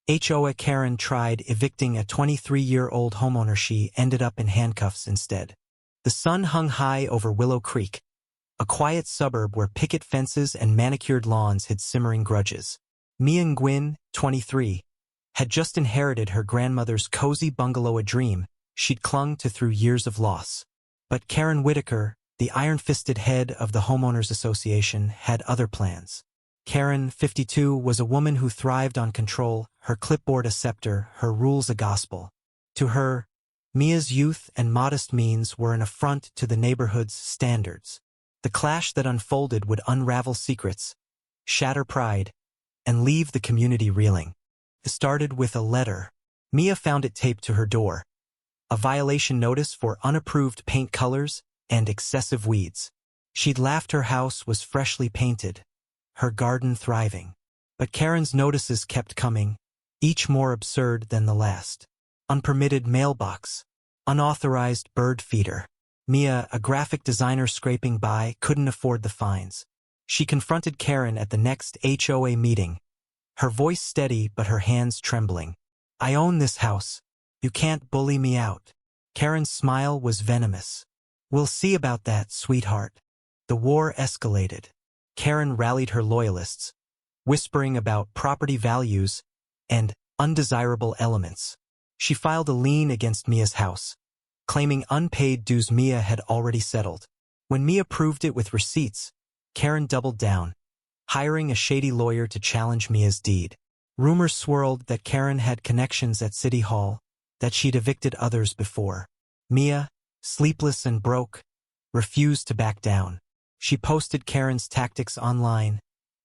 HOA Karen tried evicting a 23-year-old homeowner. She ended up in handcuffs instead. The sun hung high over Willow Creek, a quiet suburb where picket fences and manicured lawns hid simmering grudges. Mia Nguyen, 23, had just inherited her grandmother's cozy bungalow, a dream she'd clung to through years of loss. But Karen Whitaker, the iron-fisted head of the Homeowners Association, had other plans. Karen, 52, was a woman who thrived on control, her clipboard a scepter, her rules a gospel. To her, Mia's youth and modest means were an affront to the neighborhood's standards. The clash that unfolded would unravel secrets, shatter pride, and leave the community reeling. It started with a letter. Mia found it taped to her door. A violation notice for unapproved paint colors and excessive weeds. She'd laughed her house was freshly painted, her garden thriving. But Karen's notices kept coming, each more absurd than the last. Unpermitted mailbox, unauthorized bird feeder. Mia, a graphic designer scraping by, couldn't afford the fines. She confronted Karen at the next HOA meeting, her voice steady but her hands trembling. "I own this house. You can't bully me out." Karen's smile was venomous. "We'll see about that, sweetheart." The war escalated. Karen rallied her loyalists, whispering about property values and undesirable elements. She filed a lien against Mia's house, claiming unpaid dues Mia had already settled. When Mia proved it with receipts, Karen doubled down, hiring a shady lawyer to challenge Mia's deed. Rumors swirled that Karen had connections at City Hall, that she'd evicted others before. Mia, sleepless and broke, refused to back down. She posted Karen's tactics online,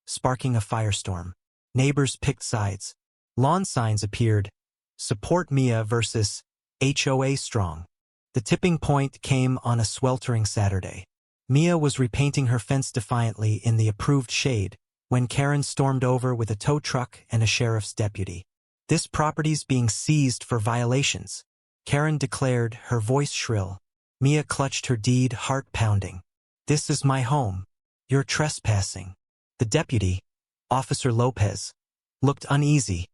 sparking a firestorm. Neighbors picked sides. Lawn signs appeared, "Support Mia versus HOA Strong." The tipping point came on a sweltering Saturday. Mia was repainting her fence defiantly in the approved shade when Karen stormed over with a tow truck and a sheriff's deputy. "This property's being seized for violations," Karen declared, her voice shrill. Mia clutched her deed, heart pounding. "This is my home. You're trespassing." The deputy, Officer Lopez, looked uneasy,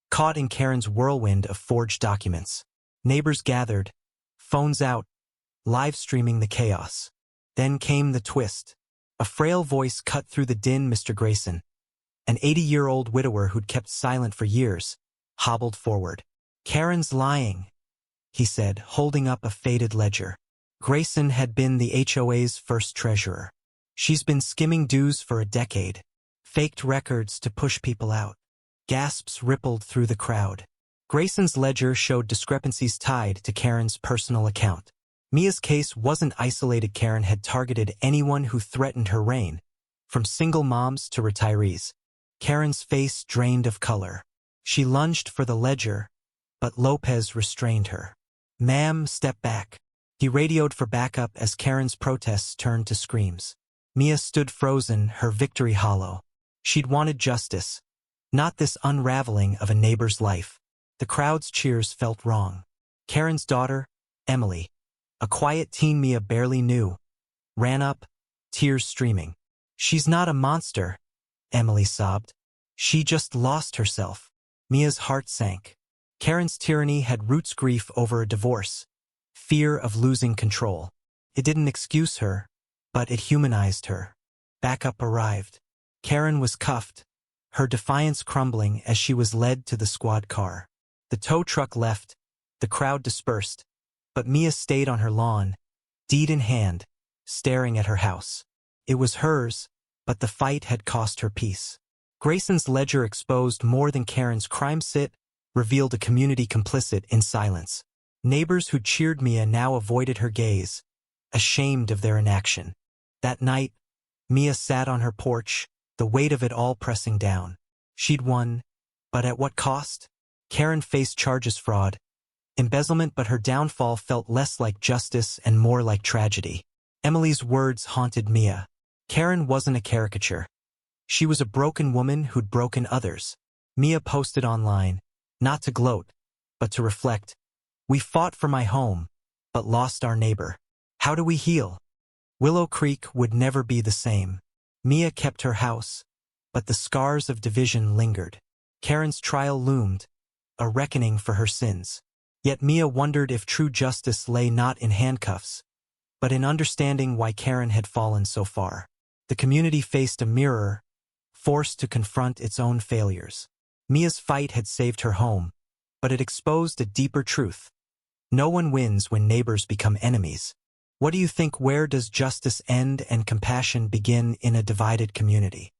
caught in Karen's whirlwind of forged documents. Neighbors gathered, phones out, live streaming the chaos. Then came the twist. A frail voice cut through the din. Mr. Grayson, an 80-year-old widower who'd kept silent for years, hobbled forward. "Karen's lying," he said, holding up a faded ledger. Grayson had been the HOA's first treasurer. "She's been skimming dues for a decade. Faked records to push people out." Gasps rippled through the crowd. Grayson's ledger showed discrepancies tied to Karen's personal account. Mia's case wasn't isolated. Karen had targeted anyone who threatened her reign, from single moms to retirees. Karen's face drained of color. She lunged for the ledger, but Lopez restrained her. "Ma'am, step back." He radioed for backup as Karen's protests turned to screams. Mia stood frozen, her victory hollow. She'd wanted justice, not this unraveling of a neighbor's life. The crowd's cheers felt wrong. Karen's daughter, Emily, a quiet teen Mia barely knew, ran up, tears streaming. "She's not a monster," Emily sobbed. "She just lost herself." Mia's heart sank. Karen's tyranny had roots: grief over a divorce, fear of losing control. It didn't excuse her, but it humanized her. Backup arrived. Karen was cuffed, her defiance crumbling as she was led to the squad car. The tow truck left, the crowd dispersed, but Mia stayed on her lawn, deed in hand, staring at her house. It was hers, but the fight had cost her peace. Grayson's ledger exposed more than Karen's crime sit, revealed a community complicit in silence. Neighbors who cheered Mia now avoided her gaze, ashamed of their inaction. That night, Mia sat on her porch, the weight of it all pressing down. She'd won, but at what cost? Karen faced charges: fraud, embezzlement, but her downfall felt less like justice and more like tragedy. Emily's words haunted Mia. Karen wasn't a caricature. She was a broken woman who'd broken others. Mia posted online, not to gloat, but to reflect. "We fought for my home, but lost our neighbor. How do we heal?" Willow Creek would never be the same. Mia kept her house, but the scars of division lingered. Karen's trial loomed, a reckoning for her sins. Yet Mia wondered if true justice lay not in handcuffs, but in understanding why Karen had fallen so far. The community faced a mirror, forced to confront its own failures. Mia's fight had saved her home, but it exposed a deeper truth. No one wins when neighbors become enemies. What do you think? Where does justice end and compassion begin in a divided community?